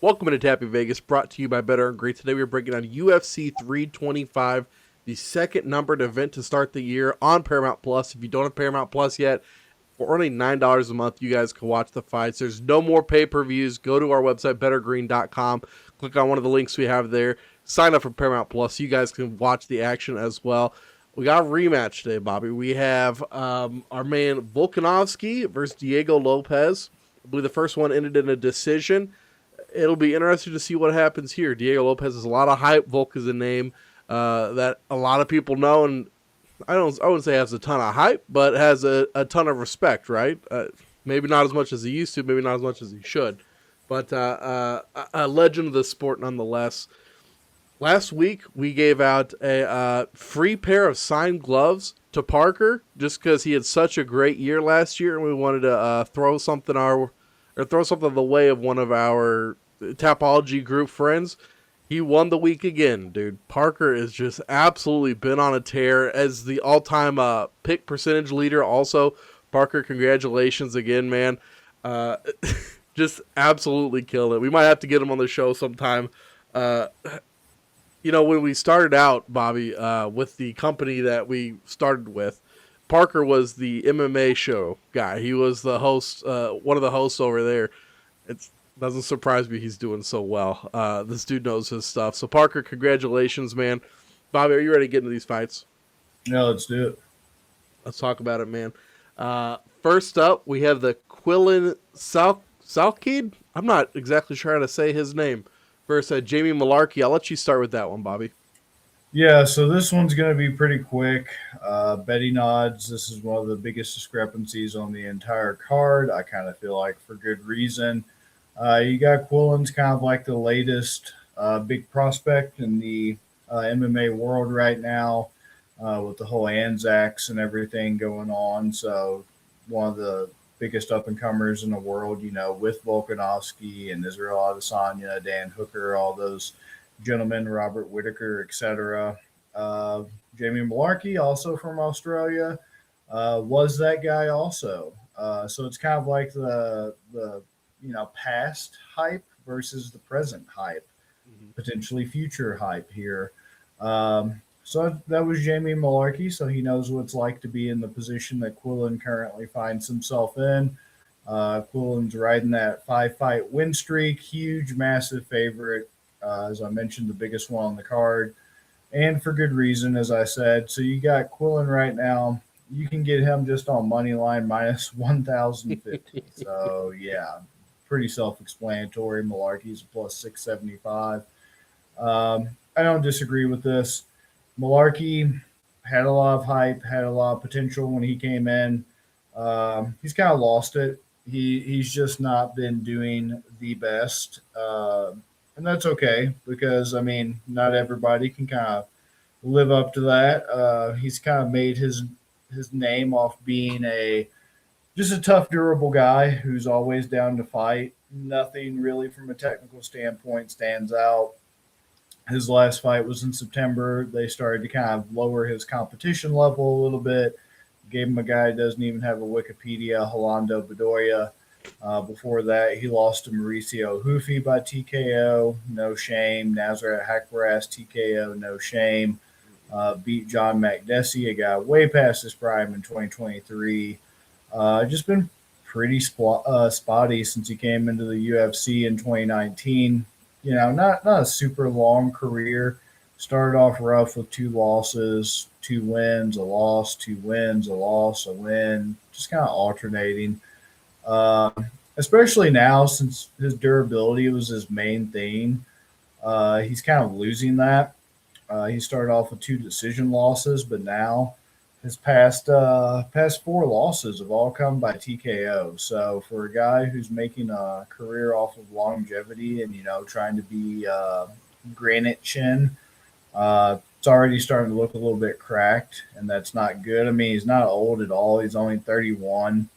Welcome to Tappy Vegas, brought to you by Better and Great. Today we're breaking down UFC 325, the second numbered event to start the year on Paramount Plus. If you don't have Paramount Plus yet, for only $9 a month, you guys can watch the fights. There's no more pay-per-views. Go to our website, bettergreen.com. Click on one of the links we have there. Sign up for Paramount Plus so you guys can watch the action as well. We got a rematch today, Bobby. We have our man Volkanovski versus Diego Lopes. I believe the first one ended in a decision. It'll be interesting to see what happens here. Diego Lopes has a lot of hype. Volk is a name that a lot of people know, and I wouldn't say has a ton of hype, but has a ton of respect, right? Maybe not as much as he used to, maybe not as much as he should, but a legend of the sport nonetheless. Last week, we gave out a free pair of signed gloves to Parker just because he had such a great year last year, and we wanted to throw something the way of one of our Tapology group friends. He won the week again, dude. Parker has just absolutely been on a tear as the all-time pick percentage leader. Also, Parker, congratulations again, man. Just absolutely killed it. We might have to get him on the show sometime. When we started out, Bobby, with the company that we started with, Parker was the MMA show guy. He was the host, one of the hosts over there. It doesn't surprise me he's doing so well. This dude knows his stuff. So, Parker, congratulations, man. Bobby, are you ready to get into these fights? Yeah, let's do it. Let's talk about it, man. First up, we have the Quillen Salkid. I'm not exactly sure how to say his name. Versus Jamie Malarkey. I'll let you start with that one, Bobby. Yeah, so this one's going to be pretty quick. Betting odds, this is one of the biggest discrepancies on the entire card. I kind of feel like for good reason. You got Quillen's kind of like the latest big prospect in the MMA world right now with the whole Anzacs and everything going on. So, one of the biggest up and comers in the world, with Volkanovski and Israel Adesanya, Dan Hooker, all those gentlemen, Robert Whitaker, etc. Uh, Jamie Malarkey, also from Australia, was that guy also. So it's kind of like the past hype versus the present hype, Mm-hmm. potentially future hype here. So that was Jamie Malarkey. So he knows what it's like to be in the position that Quillen currently finds himself in. Quillen's riding that 5-fight win streak, huge, massive favorite. As I mentioned, the biggest one on the card, and for good reason, as I said. So you got Quillen right now. You can get him just on money line minus 1,050. So yeah, pretty self-explanatory. Malarkey's plus 675. I don't disagree with this. Malarkey had a lot of hype, had a lot of potential when he came in. He's kind of lost it. He's just not been doing the best, and that's okay because I mean not everybody can kind of live up to that. He's kind of made his name off being a just a tough, durable guy who's always down to fight. Nothing really from a technical standpoint stands out. His last fight was in September. They started to kind of lower his competition level a little bit. Gave him a guy who doesn't even have a Wikipedia, Rolando Bedoya. Before that, he lost to Mauricio Hufi by TKO, no shame. Nazareth Hakbaras, TKO, no shame. Beat John Makdessi, a guy way past his prime in 2023. Just been pretty spotty since he came into the UFC in 2019. Not a super long career. Started off rough with 2 losses, 2 wins, a loss, 2 wins, a loss, a win, just kind of alternating. Uh, Especially now since his durability was his main thing. He's kind of losing that. He started off with 2 decision losses, but now his past 4 losses have all come by TKO. So for a guy who's making a career off of longevity and trying to be granite chin, it's already starting to look a little bit cracked, and that's not good. I mean, he's not old at all. He's only 31.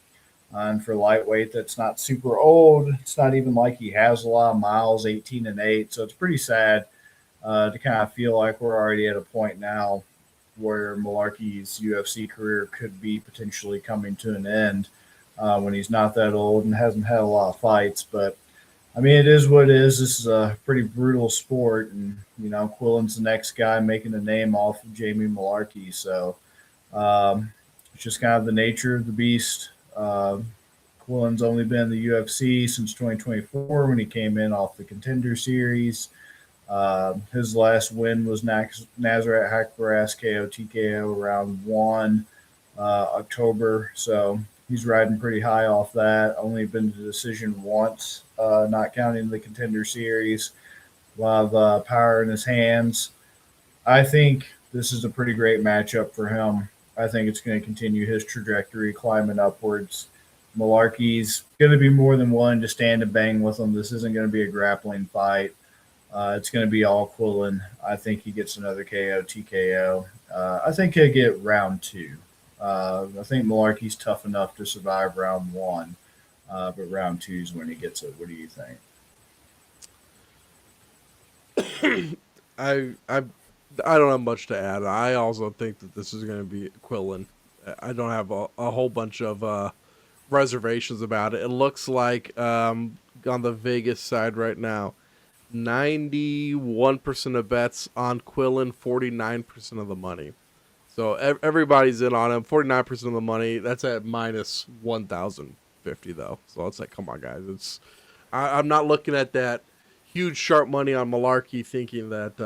And for lightweight, that's not super old. It's not even like he has a lot of miles, 18-8. So it's pretty sad to kind of feel like we're already at a point now where Malarkey's UFC career could be potentially coming to an end when he's not that old and hasn't had a lot of fights. But I mean, it is what it is. This is a pretty brutal sport, and Quillen's the next guy making a name off of Jamie Malarkey. So it's just kind of the nature of the beast. Quillen's only been in the UFC since 2024 when he came in off the Contender Series. His last win was Nazareth Hakbaras KO TKO round one, October. So he's riding pretty high off that. Only been to decision once, not counting the Contender Series. A lot of power in his hands. I think this is a pretty great matchup for him. I think it's going to continue his trajectory climbing upwards. Malarkey's going to be more than willing to stand and bang with him. This isn't going to be a grappling fight. It's going to be all Quillen. I think he gets another KO, TKO. I think he'll get round two. I think Malarkey's tough enough to survive round one, but round two is when he gets it. What do you think? I don't have much to add. I also think that this is going to be Quillen. I don't have a whole bunch of reservations about it. It looks like on the Vegas side right now, 91% of bets on Quillen, 49% of the money. So everybody's in on him. 49% of the money. That's at minus 1,050 though. So it's like, come on, guys. I'm not looking at that huge sharp money on Malarkey, thinking that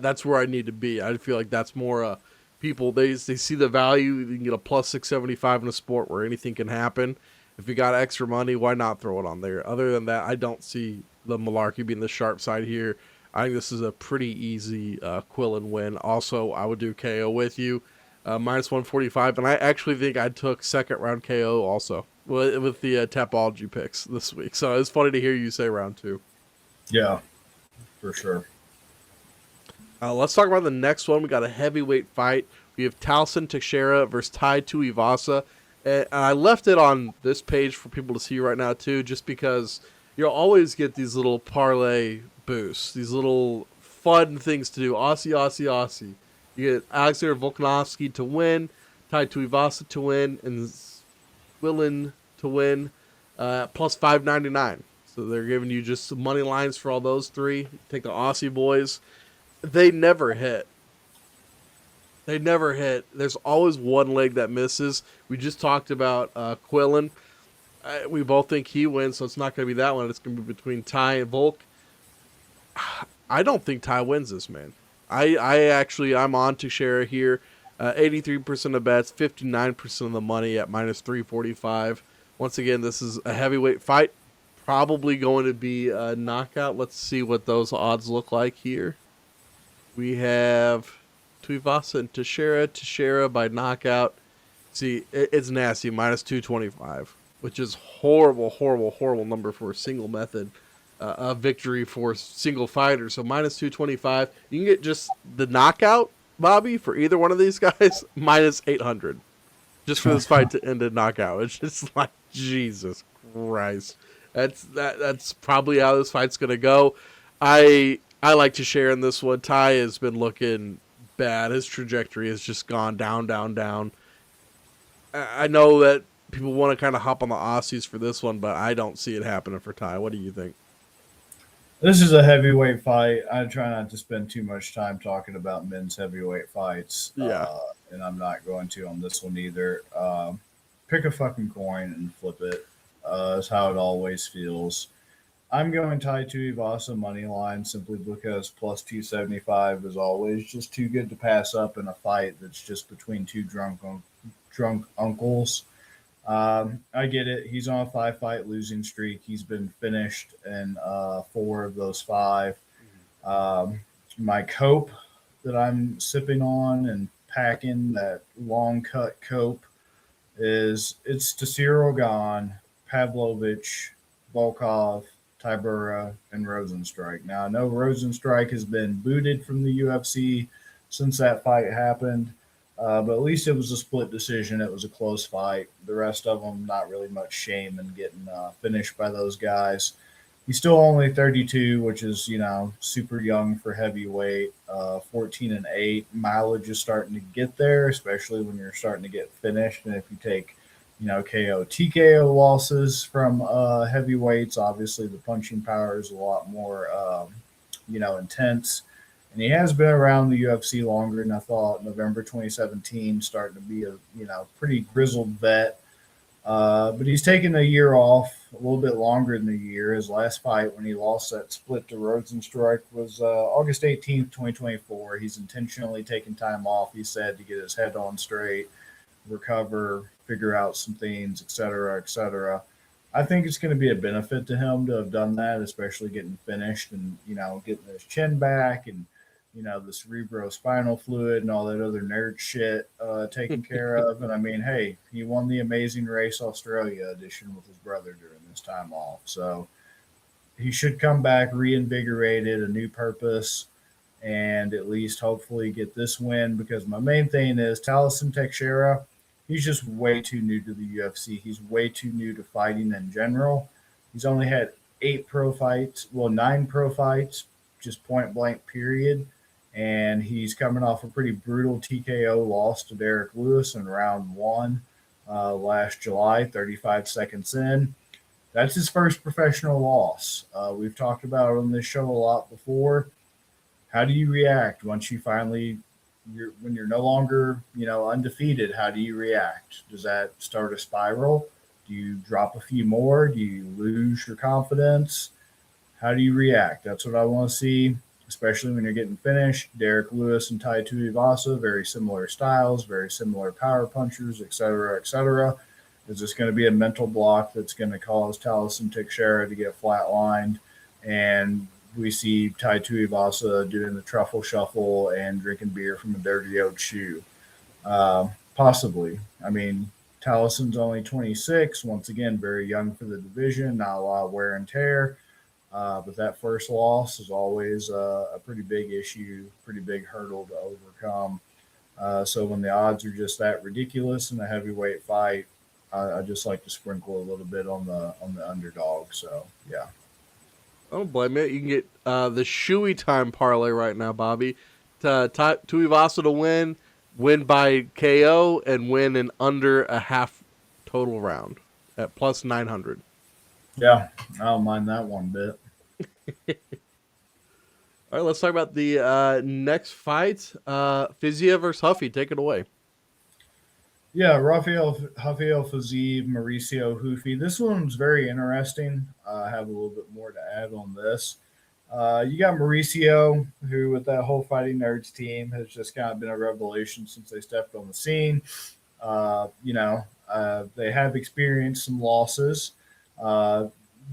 that's where I need to be. I feel like that's more people they see the value. You can get a plus 675 in a sport where anything can happen. If you got extra money, why not throw it on there? Other than that, I don't see the Malarkey being the sharp side here. I think this is a pretty easy Quillen win. Also, I would do KO with you, minus 145, and I actually think I took second round KO also with the Tapology picks this week. So it's funny to hear you say round two. Yeah, for sure. Let's talk about the next one. We got a heavyweight fight. We have Talson Teixeira versus Tai Tuivasa. And I left it on this page for people to see right now too, just because you'll always get these little parlay boosts, these little fun things to do. Aussie, Aussie, Aussie. You get Alexander Volkanovski to win, Tai Tuivasa to win, and Willen to win, plus 599. So they're giving you just some money lines for all those three. Take the Aussie boys. They never hit. They never hit. There's always one leg that misses. We just talked about Quillen. We both think he wins, so it's not going to be that one. It's going to be between Ty and Volk. I don't think Ty wins this, man. I'm on Teixeira here. 83% of bets, 59% of the money at minus 345. Once again, this is a heavyweight fight. Probably going to be a knockout. Let's see what those odds look like here. We have Tuivasa and Teixeira by knockout. See, it's nasty, minus 225, which is horrible, horrible, horrible number for a single method of victory for single fighters. So minus 225. You can get just the knockout, Bobby, for either one of these guys, minus 800. Just for this fight to end in knockout. It's just like, Jesus Christ. That's probably how this fight's going to go. I like to share in this one. Ty has been looking bad. His trajectory has just gone down, down, down. I know that people want to kind of hop on the Aussies for this one, but I don't see it happening for Ty. What do you think? This is a heavyweight fight. I try not to spend too much time talking about men's heavyweight fights. Yeah. And I'm not going to on this one either. Pick a fucking coin and flip it. That's how it always feels. I'm going Tai Tuivasa money line simply because plus 275 is always just too good to pass up in a fight that's just between two drunk uncles. I get it. He's on a 5-fight losing streak. He's been finished in 4 of those 5. My cope that I'm sipping on and packing, that long cut cope, it's Cyril Gane, Pavlovich, Volkov, Tybura, and Rosenstrike. Now, I know Rosenstrike has been booted from the UFC since that fight happened, but at least it was a split decision. It was a close fight. The rest of them, not really much shame in getting finished by those guys. He's still only 32, which is, super young for heavyweight. 14-8. Mileage is starting to get there, especially when you're starting to get finished. And if you take, KO, TKO losses from heavyweights. Obviously, the punching power is a lot more, intense. And he has been around the UFC longer than I thought. November 2017, starting to be a pretty grizzled vet. But he's taken a year off, a little bit longer than a year. His last fight, when he lost that split to Rosenstruck, was August 18th, 2024. He's intentionally taken time off, he said, to get his head on straight, recover, figure out some things, et cetera, et cetera. I think it's going to be a benefit to him to have done that, especially getting finished and, getting his chin back and, the cerebrospinal fluid and all that other nerd shit taken care of. And I mean, hey, he won the Amazing Race Australia edition with his brother during this time off. So he should come back reinvigorated, a new purpose, and at least hopefully get this win, because my main thing is Taliesin Teixeira. He's just way too new to the UFC. He's way too new to fighting in general. He's only had 9 pro fights, just point blank period. And he's coming off a pretty brutal TKO loss to Derek Lewis in round 1 last July, 35 seconds in. That's his first professional loss. We've talked about it on this show a lot before. How do you react once you finally, when you're no longer, undefeated? How do you react? Does that start a spiral? Do you drop a few more? Do you lose your confidence? How do you react? That's what I want to see, especially when you're getting finished. Derek Lewis and Tai Tuivasa, very similar styles, very similar power punchers, et cetera, et cetera. Is this going to be a mental block that's going to cause Taliesin Teixeira to get flatlined? And we see Tai Tuivasa doing the truffle shuffle and drinking beer from a dirty old shoe. Possibly. I mean, Taliesin's only 26. Once again, very young for the division, not a lot of wear and tear. But that first loss is always a pretty big issue, pretty big hurdle to overcome. So when the odds are just that ridiculous in a heavyweight fight, I just like to sprinkle a little bit on the underdog. So yeah. I don't blame it. You can get the shoey time parlay right now, Bobby. Tuivasa to win by KO, and win in under a half total round at plus 900. Yeah, I don't mind that one bit. All right, let's talk about the next fight. Fiziev versus Huffy. Take it away. Yeah, Rafael Fiziev, Mauricio Hufi. This one's very interesting. I have a little bit more to add on this. You got Mauricio, who with that whole Fighting Nerds team has just kind of been a revelation since they stepped on the scene. They have experienced some losses.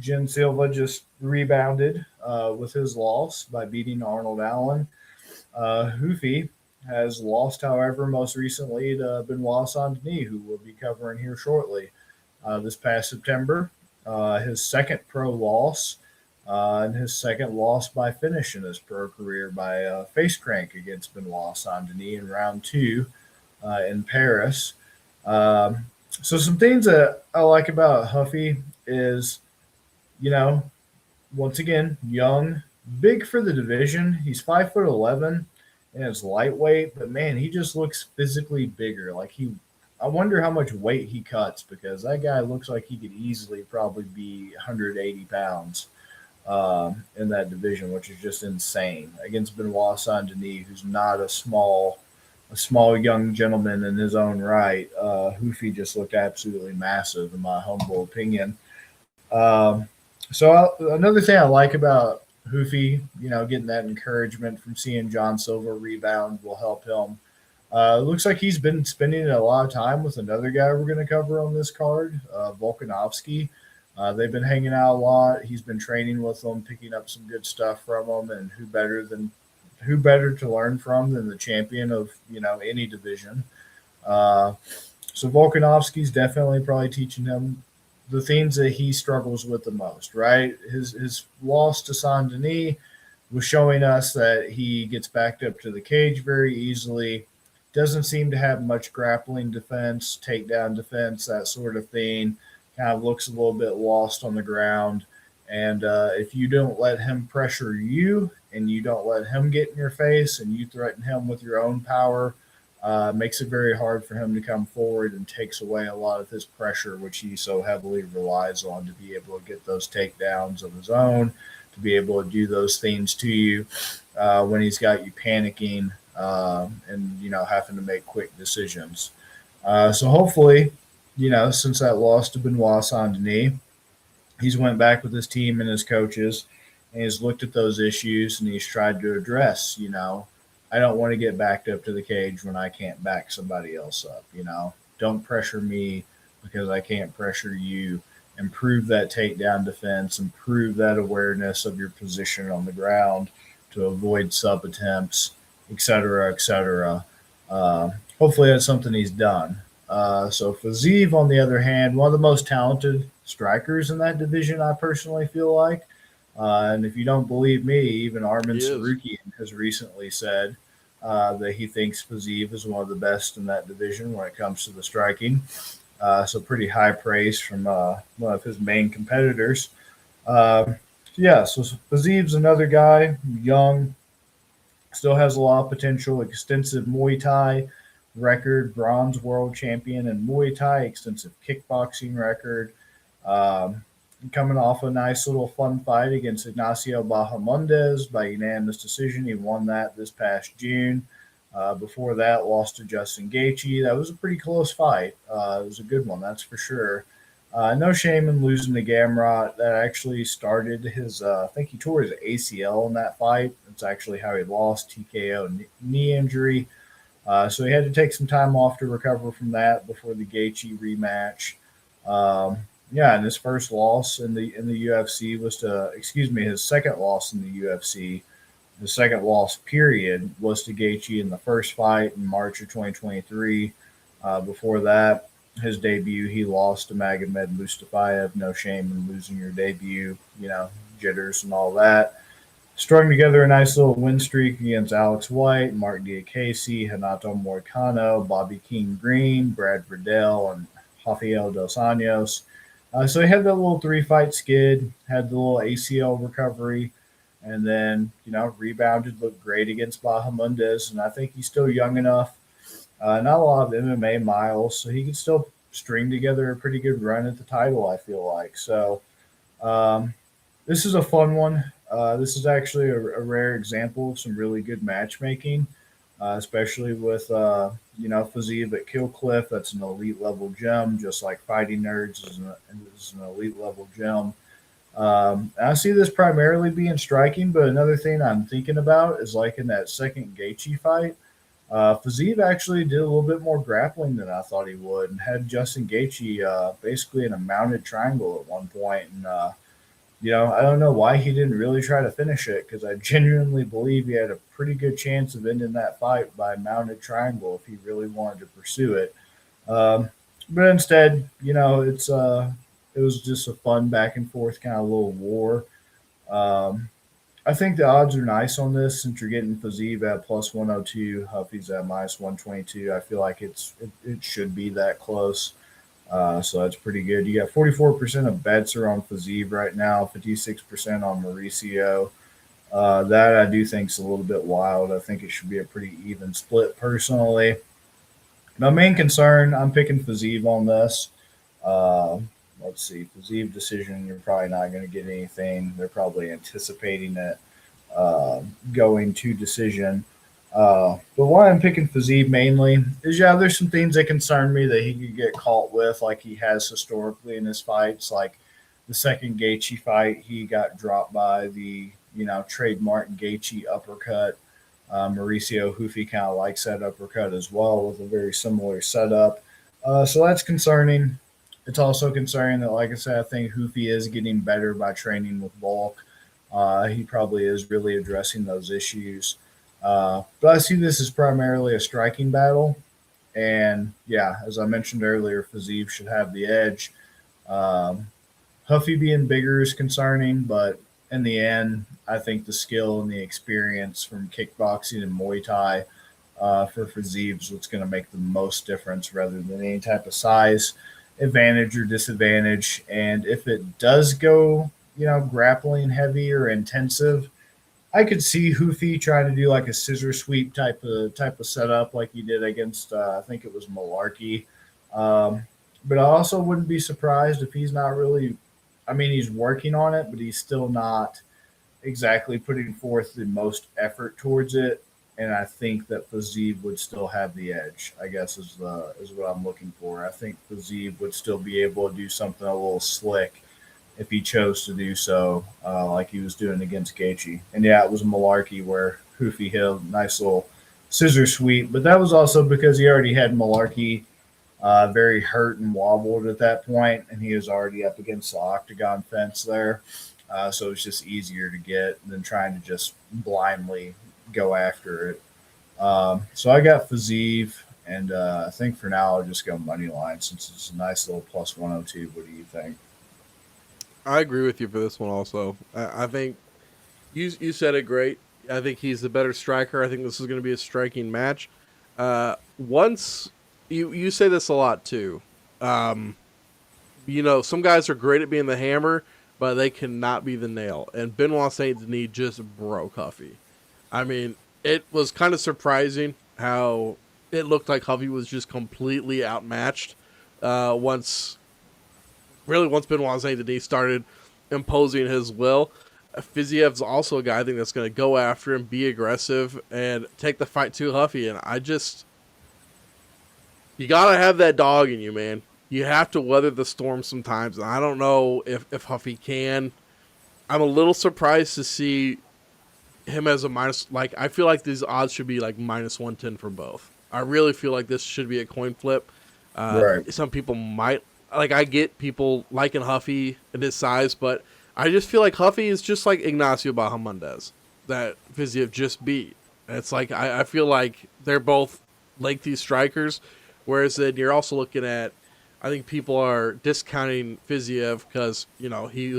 Jen Silva just rebounded with his loss by beating Arnold Allen. Hufi has lost, however, most recently to Benoit Saint-Denis, who we'll be covering here shortly. This past September, his second pro loss, and his second loss by finish in his pro career by face crank against Benoit Saint-Denis in round 2 in Paris. So some things that I like about Huffy is, once again, young, big for the division. He's 5'11" and it's lightweight, but man, he just looks physically bigger. I wonder how much weight he cuts, because that guy looks like he could easily probably be 180 pounds in that division, which is just insane against Benoit Saint-Denis, who's not a small young gentleman in his own right. Hufi just looked absolutely massive, in my humble opinion. Another thing I like about Hufi, getting that encouragement from seeing John Silva rebound will help him. Looks like he's been spending a lot of time with another guy we're going to cover on this card, Volkanovski. They've been hanging out a lot. He's been training with them, picking up some good stuff from them, and who better to learn from than the champion of any division. So Volkanovski's definitely probably teaching him the things that he struggles with the most, right? His loss to Saint-Denis was showing us that he gets backed up to the cage very easily, doesn't seem to have much grappling defense, takedown defense, that sort of thing, kind of looks a little bit lost on the ground. And if you don't let him pressure you and you don't let him get in your face and you threaten him with your own power, makes it very hard for him to come forward and takes away a lot of his pressure, which he so heavily relies on to be able to get those takedowns of his own, to be able to do those things to you when he's got you panicking and having to make quick decisions. So hopefully, since that loss to Benoit Saint-Denis, he's went back with his team and his coaches, and he's looked at those issues and he's tried to address. I don't want to get backed up to the cage when I can't back somebody else up. Don't pressure me because I can't pressure you. Improve that takedown defense, improve that awareness of your position on the ground to avoid sub attempts, et cetera, et cetera. Hopefully, that's something he's done. So Fiziev, on the other hand, one of the most talented strikers in that division, I personally feel like. And if you don't believe me, even Armin He is. Sarukian has recently said that he thinks Fiziev is one of the best in that division when it comes to the striking. So pretty high praise from one of his main competitors. So Fiziev's another guy, young, still has a lot of potential, extensive Muay Thai record, bronze world champion in Muay Thai, extensive kickboxing record. Um, Coming off a nice little fun fight against Ignacio Bahamondes by unanimous decision. He won that this past June. Before that, lost to Justin Gaethje. That was a pretty close fight. It was a good one, that's for sure. No shame in losing to Gamrot. That actually started his, I think he tore his ACL in that fight. That's actually how he lost, TKO knee injury. So he had to take some time off to recover from that before the Gaethje rematch. And his first loss in the UFC was his second loss in the UFC. The second loss period was to Gaethje in the first fight in March of 2023. Before that, his debut, he lost to Magomed Mustafayev. No shame in losing your debut, jitters and all that. Strung together a nice little win streak against Alex White, Mark Diakase, Hanato Moicano, Bobby King Green, Brad Riddell, and Rafael Dos Anjos. So he had that little 3-fight skid, had the little ACL recovery, and then, rebounded, looked great against Bahamondes. And I think he's still young enough, not a lot of MMA miles, so he can still string together a pretty good run at the title, I feel like. So this is a fun one. This is actually a rare example of some really good matchmaking, especially with Fiziev at Kill Cliff. That's an elite level gem, just like Fighting Nerds is an elite level gem. I see this primarily being striking, but another thing I'm thinking about is like in that second Gaethje fight, Fiziev actually did a little bit more grappling than I thought he would, and had Justin Gaethje basically in a mounted triangle at one point, and I don't know why he didn't really try to finish it, because I genuinely believe he had a pretty good chance of ending that fight by mounted triangle if he really wanted to pursue it. But instead, it was just a fun back and forth kind of little war. I think the odds are nice on this since you're getting Fiziev at plus 102, Huffy's at minus 122. I feel like it should be that close. So that's pretty good. You got 44% of bets are on Fiziev right now, 56% on Mauricio. That I do think is a little bit wild. I think it should be a pretty even split personally. My main concern, I'm picking Fiziev on this. Let's see, Fiziev decision, you're probably not going to get anything. They're probably anticipating it going to decision. But why I'm picking Fiziev mainly is, there's some things that concern me that he could get caught with, like he has historically in his fights. Like the second Gaethje fight, he got dropped by the, trademark Gaethje uppercut. Mauricio Hoofy kind of likes that uppercut as well, with a very similar setup. So that's concerning. It's also concerning that, like I said, I think Hoofy is getting better by training with Volk. He probably is really addressing those issues. But I see this as primarily a striking battle. And as I mentioned earlier, Fiziev should have the edge. Huffy being bigger is concerning, but in the end, I think the skill and the experience from kickboxing and Muay Thai for Fiziev is what's going to make the most difference, rather than any type of size advantage or disadvantage. And if it does go, grappling heavy or intensive, I could see Hoofy trying to do like a scissor sweep type of setup like he did against I think it was Malarkey. Um, but I also wouldn't be surprised if he's not really. I mean, he's working on it, but he's still not exactly putting forth the most effort towards it. And I think that Fazib would still have the edge. I guess is what I'm looking for. I think Fazib would still be able to do something a little slick if he chose to do so, like he was doing against Gaethje. And yeah, it was a Malarkey where Hoofy hit a nice little scissor sweep, but that was also because he already had Malarkey very hurt and wobbled at that point, and he was already up against the octagon fence there. So it's just easier to get than trying to just blindly go after it. So I got Fazeev, and I think for now I'll just go money line since it's a nice little plus 102. What do you think? I agree with you for this one also. I think you said it great. I think he's the better striker. I think this is going to be a striking match. Once you say this a lot too. Some guys are great at being the hammer, but they cannot be the nail. And Benoit Saint-Denis just broke Huffy. I mean, it was kind of surprising how it looked like Huffy was just completely outmatched once Benoit Saint-Denis started imposing his will. Fiziev's also a guy I think that's going to go after him, be aggressive, and take the fight to Huffy. And you got to have that dog in you, man. You have to weather the storm sometimes. And I don't know if Huffy can. I'm a little surprised to see him as a minus. Like, I feel like these odds should be like minus 110 for both. I really feel like this should be a coin flip. Right. Some people might. Like, I get people liking Huffy and his size, but I just feel like Huffy is just like Ignacio Bahamondes that Fiziev just beat. And it's like, I feel like they're both lengthy strikers, whereas then you're also looking at, I think people are discounting Fiziev because, he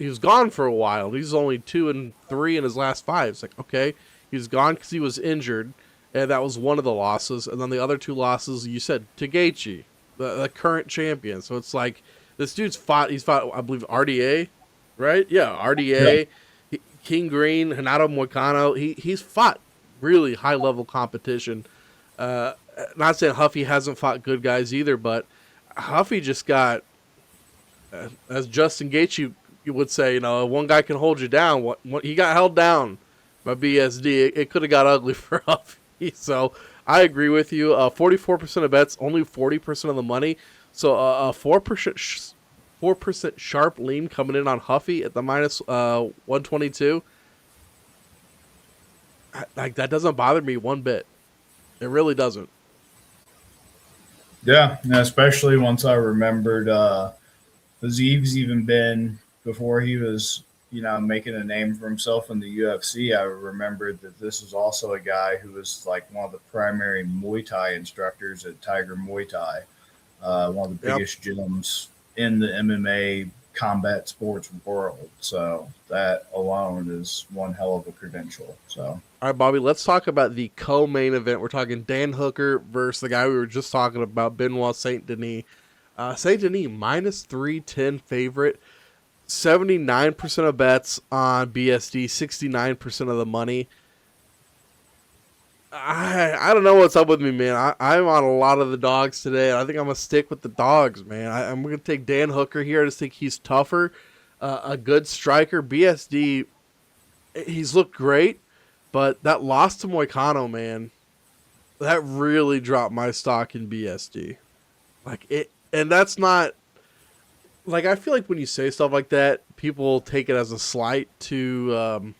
was gone for a while. He's only 2-3 in his last 5. It's like, okay, he's gone because he was injured, and that was one of the losses. And then the other 2 losses, you said, to Gaethje, the current champion. So it's like, this dude's he's fought, I believe, RDA, right? Yeah, RDA, yeah. King Green, Renato Moicano. He's fought really high-level competition. Not saying Huffy hasn't fought good guys either, but Huffy just got, as Justin Gaethje would say, one guy can hold you down. He got held down by BSD. It could have got ugly for Huffy. So I agree with you. 44% of bets, only 40% of the money. So a 4% sharp lean coming in on Huffy at the minus 122. Like, that doesn't bother me one bit. It really doesn't. Yeah, and especially once I remembered Faziv's even been before he was, making a name for himself in the UFC. I remembered that this is also a guy who was like one of the primary Muay Thai instructors at Tiger Muay Thai, one of the biggest gyms in the MMA combat sports world. So that alone is one hell of a credential. So. All right, Bobby, let's talk about the co-main event. We're talking Dan Hooker versus the guy we were just talking about, Benoit Saint-Denis. Saint-Denis, minus 310 favorite. 79% of bets on BSD, 69% of the money. I don't know what's up with me, man. I'm on a lot of the dogs today, and I think I'm going to stick with the dogs, man. I'm going to take Dan Hooker here. I just think he's tougher, a good striker. BSD, he's looked great. But that loss to Moicano, man, that really dropped my stock in BSD. And that's not, like, I feel like when you say stuff like that, people take it as a slight to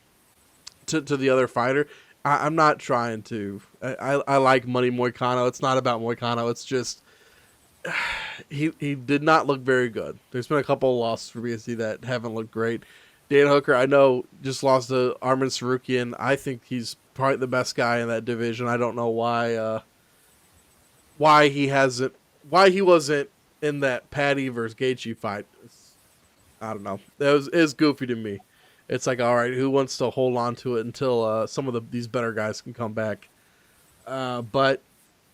the other fighter. I'm not trying to. I like Money Moicano. It's not about Moicano. It's just he did not look very good. There's been a couple of losses for BSD that haven't looked great. Dan Hooker, I know, just lost to Arman Sarukian. I think he's probably the best guy in that division. I don't know why he wasn't in that Patty versus Gaethje fight. I don't know. It was goofy to me. It's like, all right, who wants to hold on to it until some of these better guys can come back? But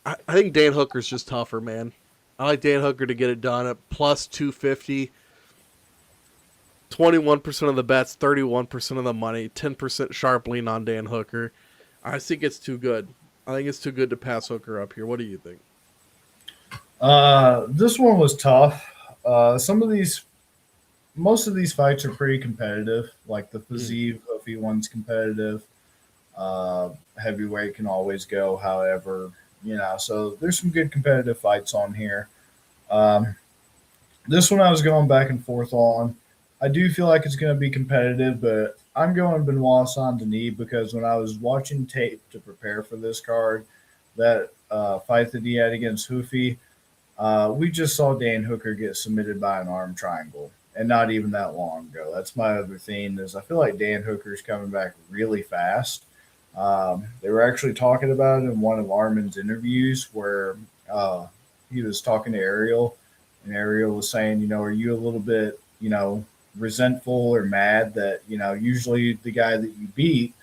I think Dan Hooker's just tougher, man. I like Dan Hooker to get it done at plus 250. 21% of the bets, 31% of the money, 10% sharp lean on Dan Hooker. I think it's too good. I think it's too good to pass Hooker up here. What do you think? This one was tough. Most of these fights are pretty competitive. Like the Fiziev, Hoofy one's competitive. Heavyweight can always go, however, so there's some good competitive fights on here. Um, this one I was going back and forth on. I do feel like it's going to be competitive, but I'm going Benoit Saint-Denis because when I was watching tape to prepare for this card, that fight that he had against Hoofy, we just saw Dan Hooker get submitted by an arm triangle, and not even that long ago. That's my other theme is I feel like Dan Hooker's coming back really fast. They were actually talking about it in one of Armin's interviews where he was talking to Ariel, and Ariel was saying, are you a little bit, resentful or mad that, usually the guy that you beat,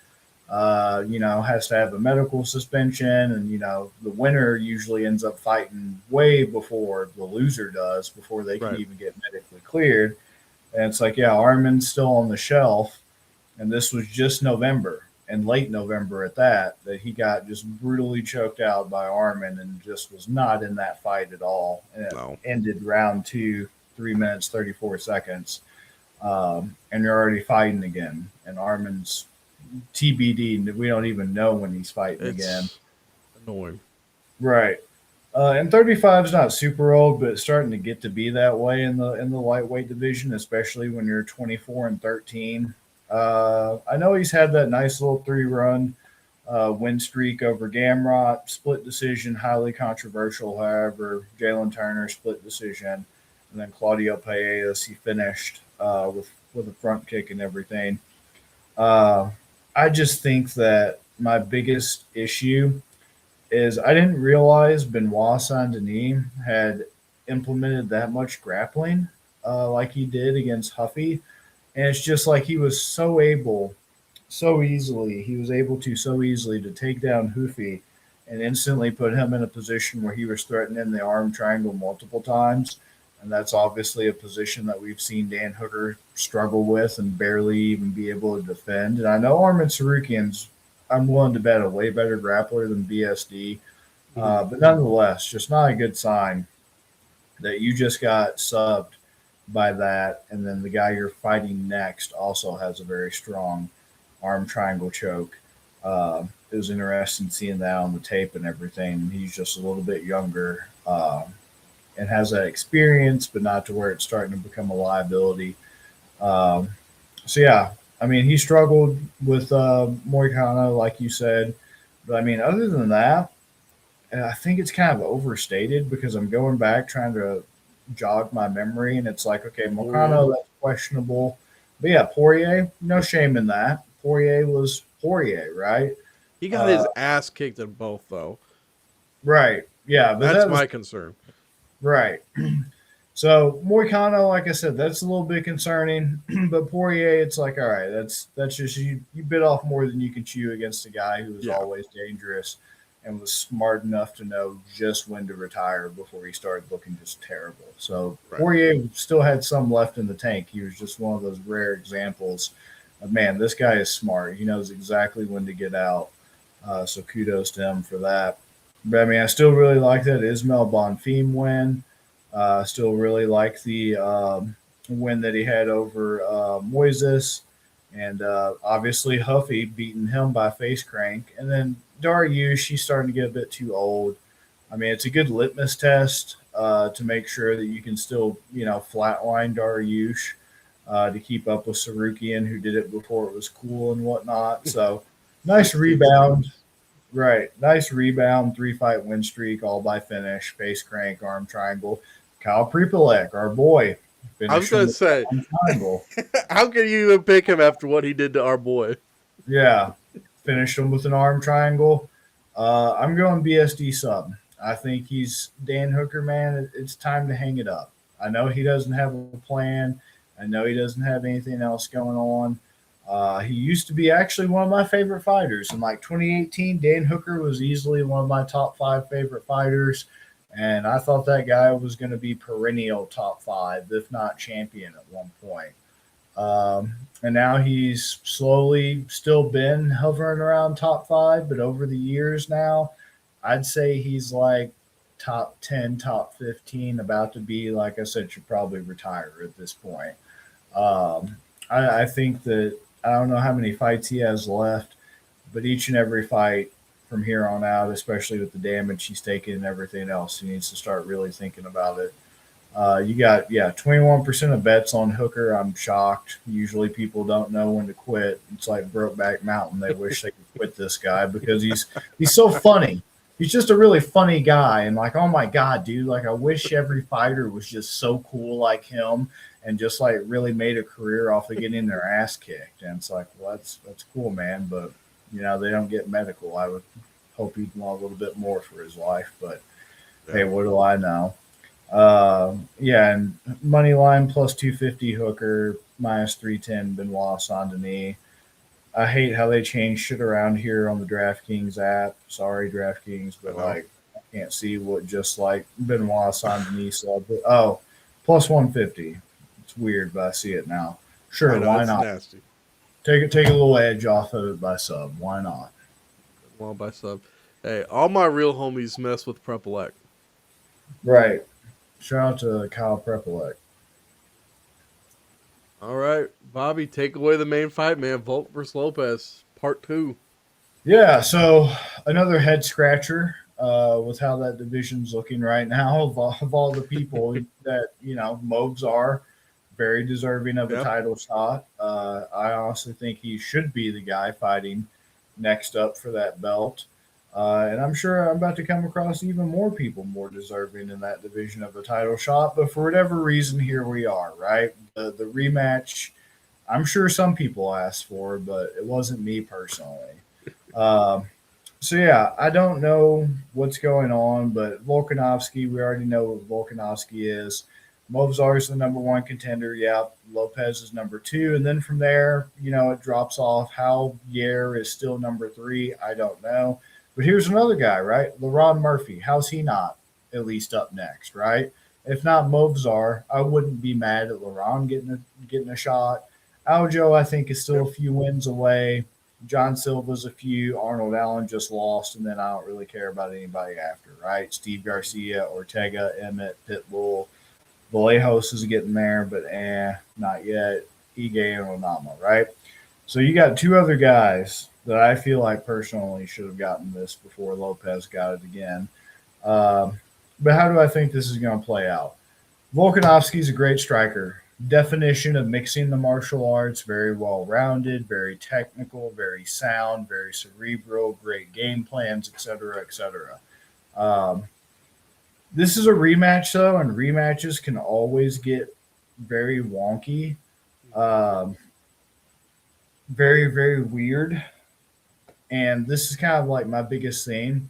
has to have a medical suspension, and the winner usually ends up fighting way before the loser does before they can even get medically cleared. And it's like, yeah, Armin's still on the shelf, and this was just November and late November at that he got just brutally choked out by Armin and just was not in that fight at all. And it ended round 2, 3 minutes 34 seconds, and you're already fighting again. And Armin's TBD. We don't even know when he's fighting again. Annoying. Right. And 35 is not super old, but it's starting to get to be that way in the lightweight division, especially when you're 24-13. I know he's had that nice little 3-run win streak over Gamrot, split decision, highly controversial. However, Jalen Turner split decision, and then Claudio Paellas he finished with a front kick and everything. I just think that my biggest issue is I didn't realize Benoit Saint-Denis had implemented that much grappling like he did against Huffy. And it's just like he was so able to so easily to take down Hoofy and instantly put him in a position where he was threatening the arm triangle multiple times. And that's obviously a position that we've seen Dan Hooker struggle with and barely even be able to defend. And I know Armin Sarukian's, I'm willing to bet, a way better grappler than BSD. But nonetheless, just not a good sign that you just got subbed by that. And then the guy you're fighting next also has a very strong arm triangle choke. It was interesting seeing that on the tape and everything. He's just a little bit younger. And has that experience, but not to where it's starting to become a liability. So yeah, I mean, he struggled with Moicano, like you said, but I mean, other than that, I think it's kind of overstated because I'm going back trying to jog my memory, and it's like, okay, Moicano, that's questionable, but yeah, Poirier, no shame in that. Poirier was Poirier, right? He got his ass kicked in both, though. Right. Yeah, but that's my concern. Right. So Moicano, like I said, that's a little bit concerning. But Poirier, it's like, all right, that's just you bit off more than you can chew against a guy who was always dangerous and was smart enough to know just when to retire before he started looking just terrible. So Poirier still had some left in the tank. He was just one of those rare examples of, man, this guy is smart. He knows exactly when to get out. So kudos to him for that. But I mean, I still really like that Ismael Bonfim win. Still really like the win that he had over Moises. And obviously Huffy beating him by face crank. And then Dariush, she's starting to get a bit too old. I mean, it's a good litmus test to make sure that you can still, flatline Dariush to keep up with Sarukian, who did it before it was cool and whatnot. So nice rebound. Right. Nice rebound, 3-fight win streak, all by finish, face crank, arm triangle. Kyle Prepolek, our boy. I was going to say, how can you even pick him after what he did to our boy? Yeah. Finished him with an arm triangle. I'm going BSD sub. I think he's Dan Hooker, man. It's time to hang it up. I know he doesn't have a plan. I know he doesn't have anything else going on. He used to be actually one of my favorite fighters. In like 2018, Dan Hooker was easily one of my top 5 favorite fighters. And I thought that guy was going to be perennial top 5, if not champion at one point. And now he's slowly still been hovering around top five, but over the years now, I'd say he's like top 10, top 15, about to be, like I said, should probably retire at this point. Um, I think that I don't know how many fights he has left, but each and every fight from here on out, especially with the damage he's taken and everything else, he needs to start really thinking about it. You got 21% of bets on Hooker. I'm shocked. Usually people don't know when to quit. It's like Brokeback Mountain. They wish they could quit this guy because he's so funny. He's just a really funny guy, and like, oh my god, dude! Like, I wish every fighter was just so cool like him, and just like really made a career off of getting their ass kicked. And it's like, well, that's cool, man, but they don't get medical. I would hope he'd want a little bit more for his life, but hey, what do I know? Yeah, and money line plus 250 Hooker, minus 310 Benoit Saint-Denis. I hate how they change shit around here on the DraftKings app. Sorry, DraftKings, but like I can't see what just like Benoit Saint-Denis said. But, plus 150. It's weird, but I see it now. Sure, why not? Nasty. Take a little edge off of it by sub. Why not? Well, by sub. Hey, all my real homies mess with Prepelec. Right. Shout out to Kyle Prepelec. All right, Bobby, take away the main fight, man. Volk versus Lopes, part 2. Yeah, so another head scratcher with how that division's looking right now. Of all the people that Mobes are very deserving of a title shot. I honestly think he should be the guy fighting next up for that belt. And I'm sure I'm about to come across even more people more deserving in that division of a title shot. But for whatever reason, here we are, right? The rematch, I'm sure some people asked for, but it wasn't me personally. So, yeah, I don't know what's going on, but Volkanovski, we already know what Volkanovski is. Movzar is the number one contender. Yeah, Lopez is number 2. And then from there, it drops off. How Yair is still number 3, I don't know. But here's another guy, right? LaRon Murphy. How's he not at least up next, right? If not Movzar, I wouldn't be mad at LaRon getting a shot. Aljo, I think, is still a few wins away. John Silva's a few. Arnold Allen just lost, and then I don't really care about anybody after, right? Steve Garcia, Ortega, Emmett, Pitbull. Vallejos is getting there, but not yet. Ige and Onama, right? So you got 2 other guys that I feel like personally should have gotten this before Lopez got it again. But how do I think this is going to play out? Volkanovski's a great striker. Definition of mixing the martial arts, very well-rounded, very technical, very sound, very cerebral, great game plans, etc., etc. This is a rematch, though, and rematches can always get very wonky, very, very weird. And this is kind of like my biggest thing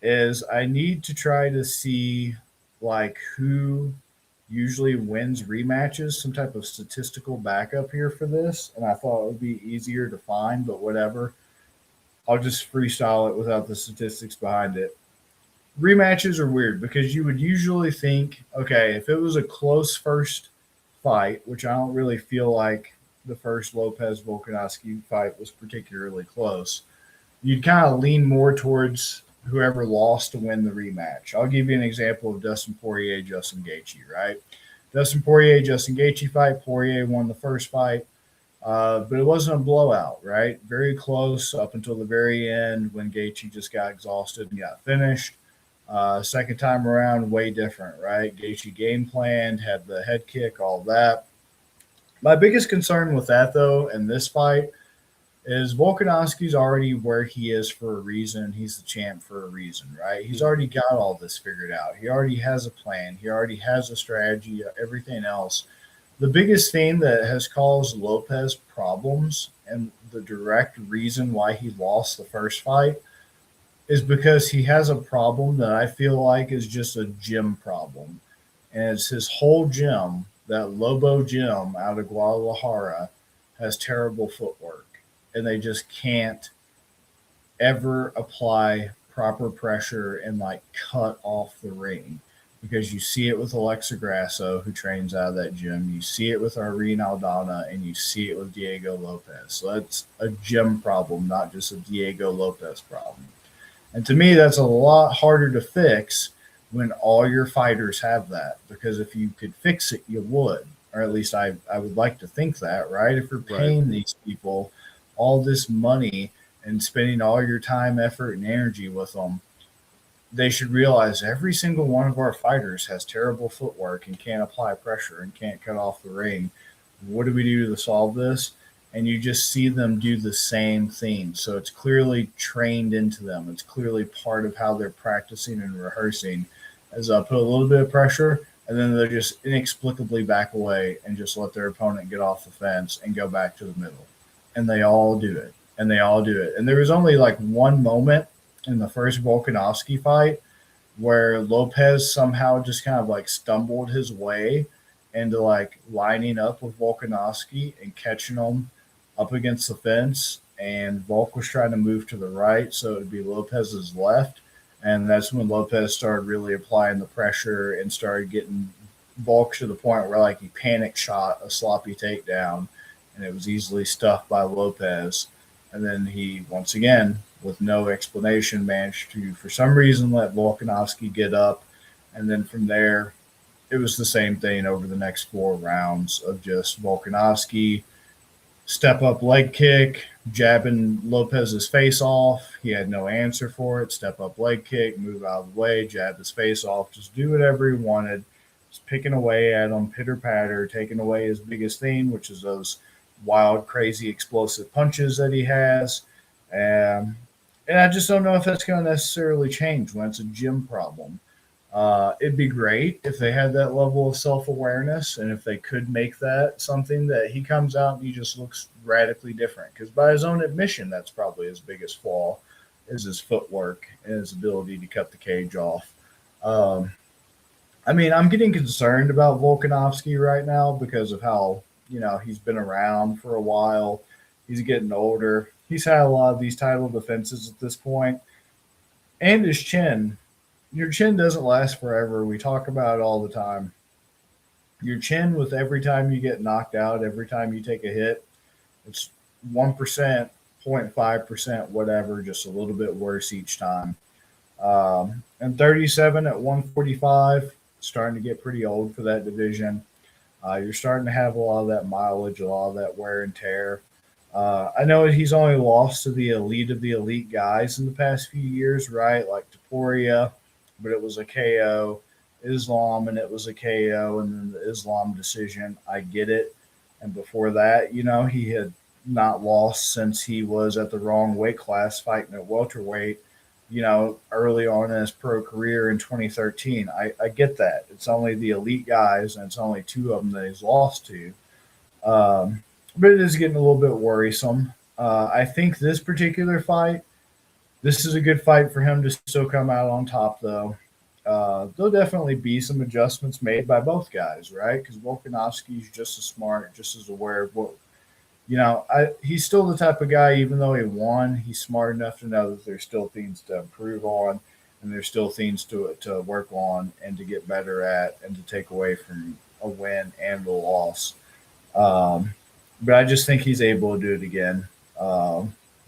is I need to try to see like who usually wins rematches, some type of statistical backup here for this. And I thought it would be easier to find, but whatever. I'll just freestyle it without the statistics behind it. Rematches are weird because you would usually think, okay, if it was a close first fight, which I don't really feel like the first Lopez Volkanovski fight was particularly close, you'd kind of lean more towards whoever lost to win the rematch. I'll give you an example of Dustin Poirier, Justin Gaethje, right? Dustin Poirier, Justin Gaethje fight. Poirier won the first fight, but it wasn't a blowout, right? Very close up until the very end when Gaethje just got exhausted and got finished. Second time around, way different, right? Gaethje game planned, had the head kick, all that. My biggest concern with that, though, in this fight is Volkanovski's already where he is for a reason. He's the champ for a reason, right? He's already got all this figured out. He already has a plan. He already has a strategy, everything else. The biggest thing that has caused Lopez problems and the direct reason why he lost the first fight is because he has a problem that I feel like is just a gym problem. And it's his whole gym, that Lobo gym out of Guadalajara, has terrible footwork. And they just can't ever apply proper pressure and like cut off the ring. because you see it with Alexa Grasso, who trains out of that gym. You see it with Irene Aldana, and you see it with Diego Lopes. So that's a gym problem, not just a Diego Lopes problem. And to me, that's a lot harder to fix when all your fighters have that. Because if you could fix it, you would. Or at least I would like to think that, right? If you're Right. paying these people all this money and spending all your time, effort, and energy with them, they should realize every single one of our fighters has terrible footwork and can't apply pressure and can't cut off the ring. What do we do to solve this? And you just see them do the same thing. So it's clearly trained into them. It's clearly part of how they're practicing and rehearsing. As I put a little bit of pressure, and then they just inexplicably back away and just let their opponent get off the fence and go back to the middle. And they all do it. And they all do it. And there was only like one moment in the first Volkanovski fight where Lopez somehow just kind of like stumbled his way into like lining up with Volkanovski and catching him up against the fence. And Volk was trying to move to the right, so it would be Lopez's left. And that's when Lopez started really applying the pressure and started getting Volk to the point where like he panic shot a sloppy takedown and it was easily stuffed by Lopez. And then he, once again, with no explanation, managed to, for some reason, let Volkanovski get up. And then from there, it was the same thing over the next 4 rounds of just Volkanovski step up leg kick, jabbing Lopez's face off. He had no answer for it. Step up leg kick, move out of the way, jab his face off, just do whatever he wanted. Just picking away at him, pitter patter, taking away his biggest thing, which is those wild, crazy, explosive punches that he has. And I just don't know if that's going to necessarily change when it's a gym problem. It'd be great if they had that level of self-awareness and if they could make that something that he comes out and he just looks radically different. Because by his own admission, that's probably his biggest flaw is his footwork and his ability to cut the cage off. Um, I mean, I'm getting concerned about Volkanovski right now because of how, he's been around for a while. He's getting older. He's had a lot of these title defenses at this point. And his chin. Your chin doesn't last forever. We talk about it all the time. Your chin, with every time you get knocked out, every time you take a hit, it's 1%, 0.5%, whatever, just a little bit worse each time. And 37 at 145, starting to get pretty old for that division. You're starting to have a lot of that mileage, a lot of that wear and tear. I know he's only lost to the elite of the elite guys in the past few years, right? Like Taporia, but it was a KO. Islam, and it was a KO, and then the Islam decision. I get it. And before that, he had not lost since he was at the wrong weight class fighting at welterweight, early on in his pro career in 2013. I get that. It's only the elite guys, and it's only 2 of them that he's lost to. But it is getting a little bit worrisome. I think this particular fight, this is a good fight for him to still come out on top, though. There'll definitely be some adjustments made by both guys, right? Because Volkanovski's just as smart, just as aware of what, he's still the type of guy, even though he won, he's smart enough to know that there's still things to improve on and there's still things to work on and to get better at and to take away from a win and a loss. But I just think he's able to do it again.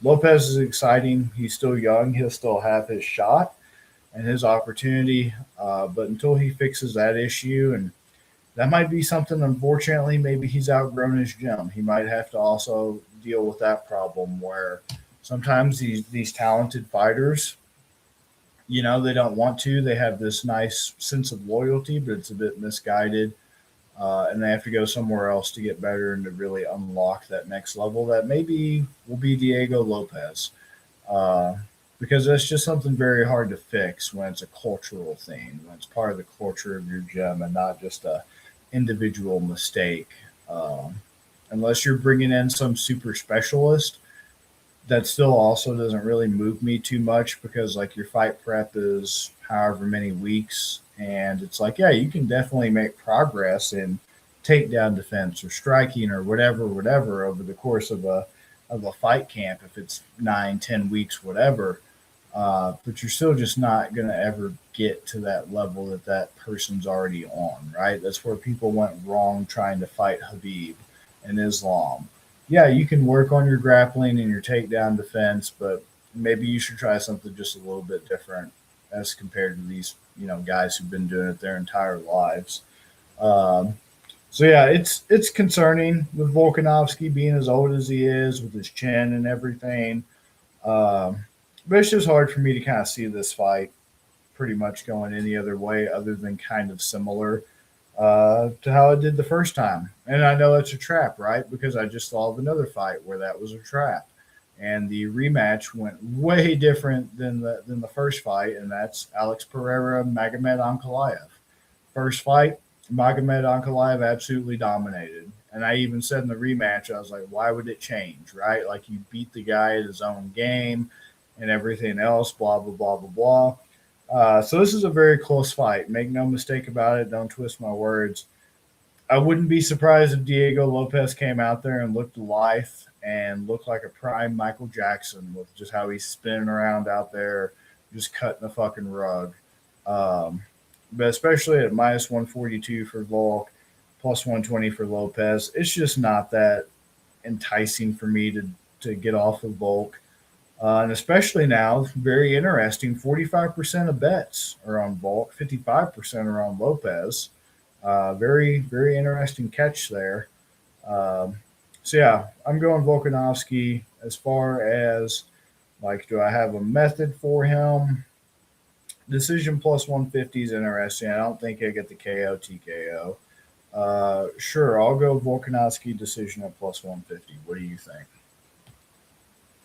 Lopez is exciting. He's still young. He'll still have his shot and his opportunity. But until he fixes that issue, and that might be something, unfortunately, maybe he's outgrown his gym. He might have to also deal with that problem where sometimes these talented fighters, they don't want to. They have this nice sense of loyalty, but it's a bit misguided. And they have to go somewhere else to get better and to really unlock that next level that maybe will be Diego Lopes. Because that's just something very hard to fix when it's a cultural thing, when it's part of the culture of your gym and not just a individual mistake. Unless you're bringing in some super specialist, that still also doesn't really move me too much because like your fight prep is however many weeks. And it's like, yeah, you can definitely make progress in takedown defense or striking or whatever over the course of a fight camp if it's 9, 10 weeks, whatever. But you're still just not going to ever get to that level that that person's already on, right? That's where people went wrong trying to fight Habib and Islam. Yeah, you can work on your grappling and your takedown defense, but maybe you should try something just a little bit different as compared to these, guys who've been doing it their entire lives. Um, so yeah, it's concerning with Volkanovski being as old as he is, with his chin and everything. Um, but it's just hard for me to kind of see this fight pretty much going any other way other than kind of similar to how it did the first time. And I know it's a trap, right? Because I just saw of another fight where that was a trap, and the rematch went way different than the first fight, and that's Alex Pereira Magomed Ankalaev. First fight, Magomed Ankalaev absolutely dominated. And I even said in the rematch, I was like, why would it change, right? Like, you beat the guy at his own game and everything else, blah, blah, blah, blah, blah. So this is a very close fight. Make no mistake about it. Don't twist my words. I wouldn't be surprised if Diego Lopes came out there and looked lithe and looked like a prime Michael Jackson with just how he's spinning around out there, just cutting the fucking rug. Um, but especially at minus 142 for Volk, plus 120 for Lopez, it's just not that enticing for me to get off of Volk. And especially now, very interesting. 45% of bets are on Volk, 55% are on Lopez. Very, very interesting catch there. Um, so yeah, I'm going Volkanovski. As far as like, do I have a method for him? Decision plus 150 is interesting. I don't think I get the KO TKO. Sure, I'll go Volkanovski decision at plus 150. What do you think?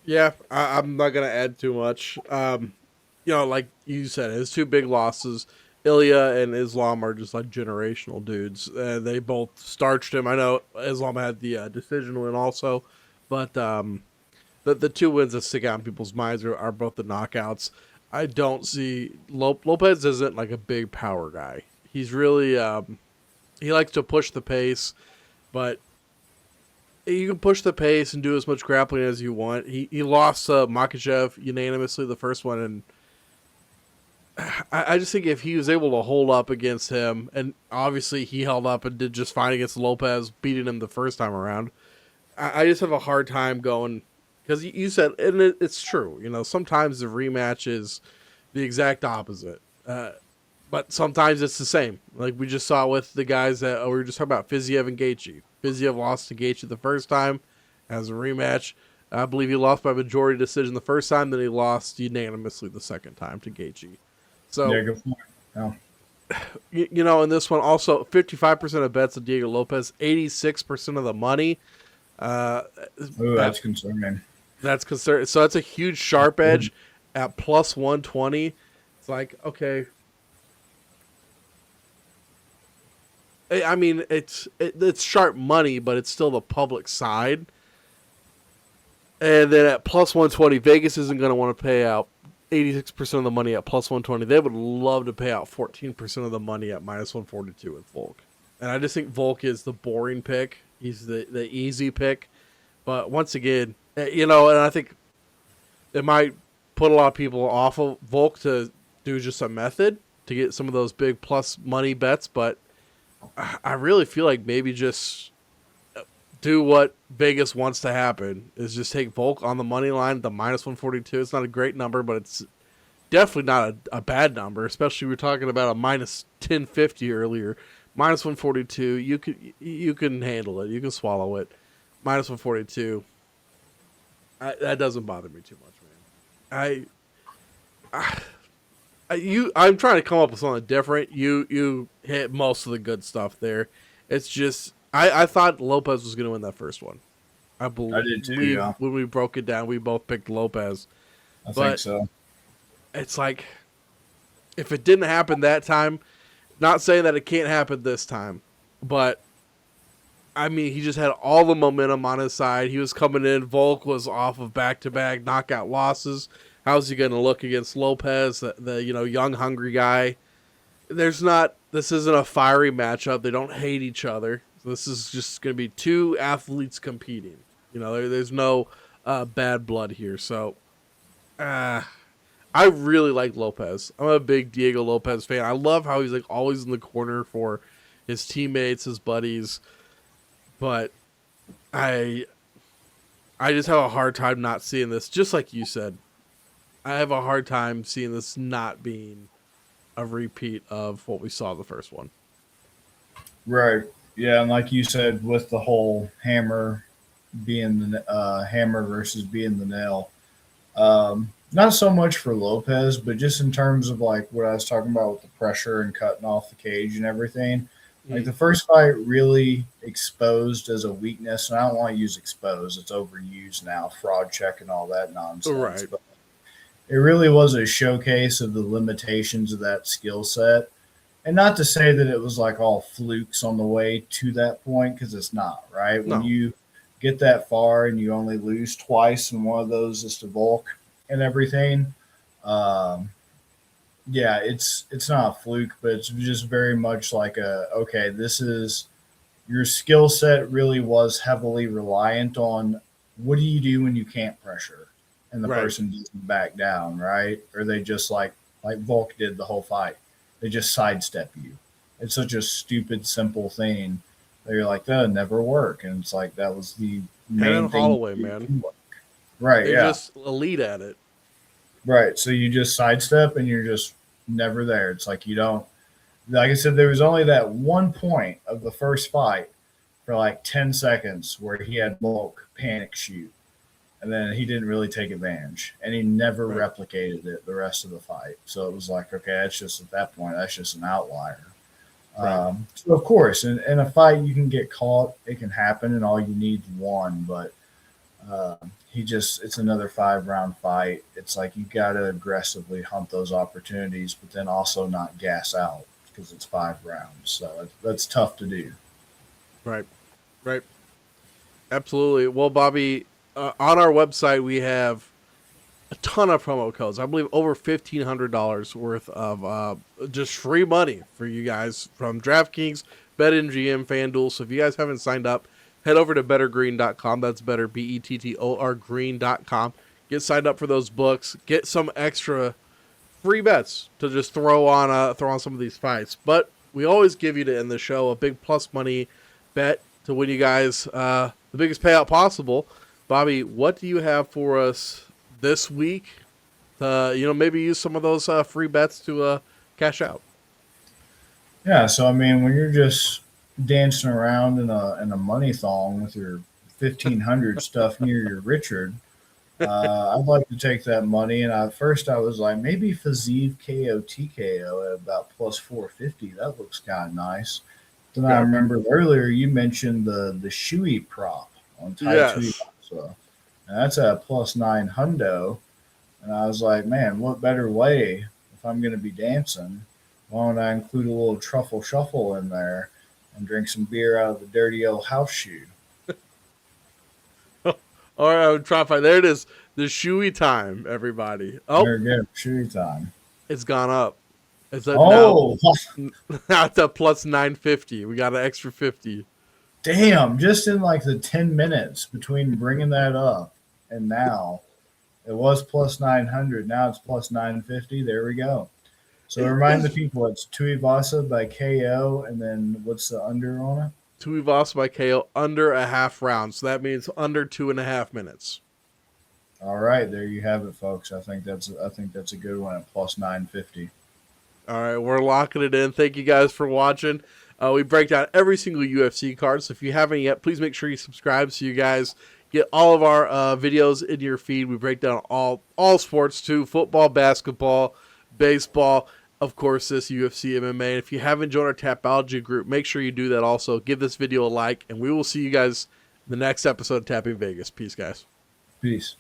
Yeah, I'm not gonna add too much. Like you said, his two big losses, Ilya and Islam, are just like generational dudes. They both starched him. I know Islam had the decision win also, but the two wins that stick out in people's minds are both the knockouts. I don't see Lopez isn't like a big power guy. He's really he likes to push the pace, but you can push the pace and do as much grappling as you want. He lost Makachev unanimously the first one, and I just think if he was able to hold up against him, and obviously he held up and did just fine against Lopez, beating him the first time around. I just have a hard time going because you said, and it's true. Sometimes the rematch is the exact opposite, but sometimes it's the same. Like we just saw with the guys that we were just talking about, Fiziev and Gaethje. Fiziev lost to Gaethje the first time as a rematch. I believe he lost by majority decision the first time, then he lost unanimously the second time to Gaethje. So, Yeah, good point. Yeah. in this one also, 55% of bets of Diego Lopez, 86% of the money. Uh, Ooh, that's concerning. that's concerned. So that's a huge sharp edge at plus 120. It's like, okay. I mean, it's sharp money, but it's still the public side. And then at plus 120, Vegas isn't going to want to pay out 86% of the money at plus 120. They would love to pay out 14% of the money at minus 142 with Volk. And I just think Volk is the boring pick. He's the easy pick. But once again, and I think it might put a lot of people off of Volk to do just a method to get some of those big plus money bets. But I really feel like maybe just do what Vegas wants to happen, is just take Volk on the money line at the minus 142. It's not a great number, but it's definitely not a bad number, especially we were talking about a minus 1050 earlier. Minus 142, you can handle it. You can swallow it. Minus 142, that doesn't bother me too much, man. I'm trying to come up with something different. You hit most of the good stuff there. It's just I thought Lopez was going to win that first one. I believe I did too. Yeah, when we broke it down, we both picked Lopez. I think so. It's like, if it didn't happen that time, not saying that it can't happen this time, but I mean, he just had all the momentum on his side. He was coming in. Volk was off of back-to-back knockout losses. How's he going to look against Lopez, the young, hungry guy? This isn't a fiery matchup. They don't hate each other. This is just going to be two athletes competing. There's no bad blood here. So, I really like Lopez. I'm a big Diego Lopez fan. I love how he's like always in the corner for his teammates, his buddies. But I I just have a hard time not seeing this. Just like you said, I have a hard time seeing this not being a repeat of what we saw the first one. Right. Yeah, and like you said, with the whole hammer being the hammer versus being the nail, not so much for Lopez, but just in terms of like what I was talking about with the pressure and cutting off the cage and everything. Like the first fight really exposed as a weakness, and I don't want to use exposed; it's overused now, fraud check and all that nonsense. Right. But it really was a showcase of the limitations of that skill set. And not to say that it was like all flukes on the way to that point, because it's not, right? When No. you get that far and you only lose twice, and one of those is to Volk and everything, um, yeah, it's not a fluke, but it's just very much like a okay, this is your skill set really was heavily reliant on what do you do when you can't pressure and the Right. person doesn't back down, right? Or they just like Volk did the whole fight. They just sidestep you. It's such a stupid, simple thing that you're like, that'll never work. And it's like that was the main thing. Holloway, man. Right, They're yeah. just elite at it. Right. So you just sidestep and you're just never there. It's like you don't like I said, there was only that one point of the first fight for like 10 seconds where he had Volk panic shoot. And then he didn't really take advantage. And he never Right. replicated it the rest of the fight. So it was like, okay, that's just at that point, that's just an outlier. Right. So of course, in a fight you can get caught, it can happen, and all you need is one. But it's another 5 round fight. It's like you got to aggressively hunt those opportunities, but then also not gas out because it's 5 rounds. So that's tough to do. Right. Right. Absolutely. Well, Bobby, on our website we have a ton of promo codes. I believe over $1,500 worth of just free money for you guys from DraftKings, BetMGM, FanDuel. So if you guys haven't signed up, head over to bettergreen.com. That's better, BETTOR green.com. Get signed up for those books. Get some extra free bets to just throw on some of these fights. But we always give you to end the show a big plus money bet to win you guys the biggest payout possible. Bobby, what do you have for us this week? Maybe use some of those free bets to cash out. Yeah, so I mean, when you're just dancing around in a money thong with your 1,500 stuff near your Richard, I'd like to take that money. And at first, I was like, maybe Fazeev KO TKO at about plus 450. That looks kind of nice. Then I Yeah. remember earlier you mentioned the Shui prop on Tai Yes. Tuivasa, and that's at plus 900. And I was like, man, what better way if I'm going to be dancing? Why don't I include a little truffle shuffle in there and drink some beer out of the dirty old house shoe? All right, I would try find. There it is. The Shui time, everybody. Oh, There we go, shoe time. it's gone up. It's at Oh, now it's at plus 950. We got an extra 50. damn! Just in like the 10 minutes between bringing that up and now, it was plus 900. Now it's plus 950. There we go. So remind the people it's Tuivasa by KO, and then what's the under on it? Tuivasa by KO under a half round. So that means under 2.5 minutes. All right, there you have it, folks. I think that's a good one at plus 950. All right, we're locking it in. Thank you guys for watching. We break down every single UFC card. So if you haven't yet, please make sure you subscribe so you guys get all of our videos in your feed. We break down all sports too: football, basketball, baseball, of course, this UFC MMA. And if you haven't joined our Tapology group, make sure you do that also. Give this video a like, and we will see you guys in the next episode of Tapping Vegas. Peace, guys. Peace.